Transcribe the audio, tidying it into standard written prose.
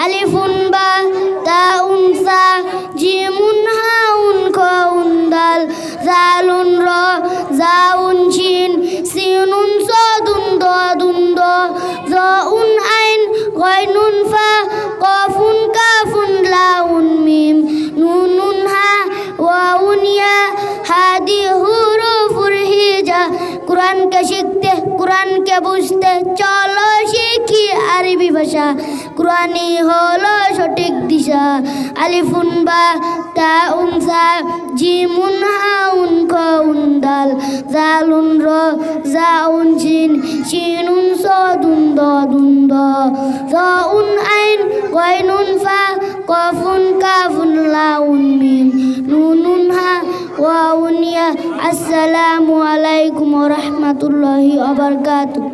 আলিফুন বা তাউন সা জিমুন হাউন খাউন দাল জালুন র জাউন শিন সিনুন সাদুন দাদুন দ জাউন আইন গাইনুন ফা কাফুন কাফুন লাউন মিম নুনুন হা ওয়াউন ইয়া হাদি হুরুফুর হিজা। কোরআনকে শিখতে কোরআনকে বুঝতে চলো শিখি আরবি ভাষা, কোরআনই হলো সঠিক দিশা। আলিফুন বা তাউন সা জিমুন হাউন খাউন দাল জালুন র জাউন শিন শিনুন সাদুন দাদুন দ জাউন আইন গাইনুন ফা কাফুন কাফুন লাউন মিম নুনুন হা ওয়াউন ইয়া। আসসালামু আলাইকুম ওয়া রাহমাতুল্লাহি ওয়া বারাকাতুহু।